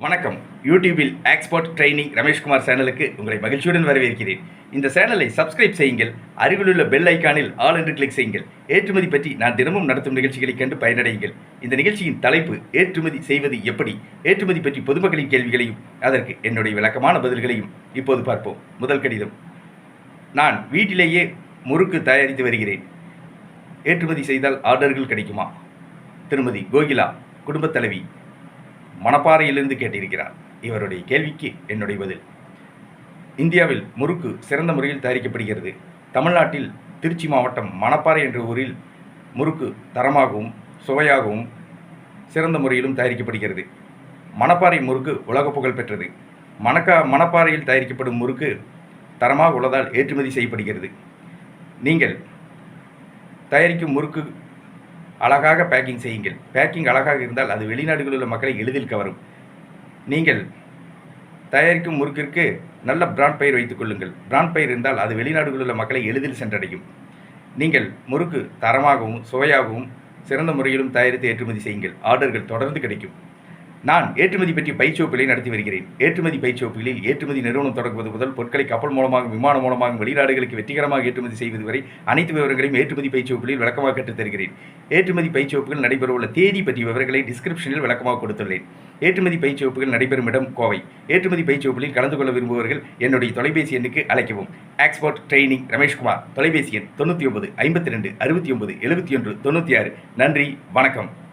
வணக்கம். யூடியூபில் export training Rameshkumar சேனலுக்கு உங்களை மகிழ்ச்சியுடன் வரவேற்கிறேன். இந்த சேனலை சப்ஸ்கிரைப் செய்யுங்கள். அருகிலுள்ள பெல் ஐக்கானில் ஆல் என்று கிளிக் செய்யுங்கள். ஏற்றுமதி பற்றி நான் தினமும் நடத்தும் நிகழ்ச்சிகளை கண்டு பயனடையுங்கள். இந்த நிகழ்ச்சியின் தலைப்பு ஏற்றுமதி செய்வது எப்படி. ஏற்றுமதி பற்றி பொதுமக்களின் கேள்விகளையும் அதற்கு என்னுடைய விளக்கமான பதில்களையும் இப்போது பார்ப்போம். முதல் கடிதம். நான் வீட்டிலேயே முறுக்கு தயாரித்து வருகிறேன். ஏற்றுமதி செய்தால் ஆர்டர்கள் கிடைக்குமா? திருமதி கோகிலா, குடும்பத் தலைவி, மணப்பாறையிலிருந்து கேட்டிருக்கிறார். இவருடைய கேள்விக்கு என்னுடைய பதில். இந்தியாவில் முறுக்கு சிறந்த முறையில் தயாரிக்கப்படுகிறது. தமிழ்நாட்டில் திருச்சி மாவட்டம் மணப்பாறை என்ற ஊரில் முறுக்கு தரமாகவும் சுவையாகவும் சிறந்த முறையிலும் தயாரிக்கப்படுகிறது. மணப்பாறை முறுக்கு உலக புகழ் பெற்றது. மணப்பாறையில் தயாரிக்கப்படும் முறுக்கு தரமாக உள்ளதால் ஏற்றுமதி செய்யப்படுகிறது. நீங்கள் தயாரிக்கும் முறுக்கு அழகாக பேக்கிங் செய்யுங்கள். பேக்கிங் அழகாக இருந்தால் அது வெளிநாடுகளில் உள்ள மக்களை எளிதில் கவரும். நீங்கள் தயாரிக்கும் முறுக்கிற்கு நல்ல பிராண்ட் பெயர் வைத்துக் கொள்ளுங்கள். பிராண்ட் பெயர் இருந்தால் அது வெளிநாடுகளில் உள்ள மக்களை எளிதில் சென்றடையும். நீங்கள் முறுக்கு தரமாகவும் சுவையாகவும் சிறந்த முறையிலும் தயாரித்து ஏற்றுமதி செய்யுங்கள். ஆர்டர்கள் தொடர்ந்து கிடைக்கும். நான் ஏற்றுமதி பற்றி பயிற்சிவகுப்புகளை நடத்தி வருகிறேன். ஏற்றுமதி பயிற்சிவகுப்புகளில் ஏற்றுமதி நிறுவனம் தொடங்குவது முதல் பொருட்களை கப்பல் மூலமாக விமானம் மூலமாக வெளிநாடுகளுக்கு வெற்றிகரமாக ஏற்றுமதி செய்வது வரை அனைத்து விவரங்களையும் ஏற்றுமதி பயிற்சிவகுப்புகளில் விளக்கமாக கற்றுத் தருகிறேன். ஏற்றுமதி பயிற்சிவகுப்புகள் நடைபெறவுள்ள தேதி பற்றிய விவரங்களை டிஸ்கிரிப்ஷனில் விளக்கமாக கொடுத்துள்ளேன். ஏற்றுமதி பயிற்சிவகுப்புகள் நடைபெறும் இடம் கோவை. ஏற்றுமதி பயிற்சிவகுப்புகளில் கலந்து கொள்ள விரும்புபவர்கள் என்னுடைய தொலைபேசி எண்ணுக்கு அழைக்கவும். Export training Rameshkumar. தொலைபேசி எண் 99 52 69 71 96. நன்றி, வணக்கம்.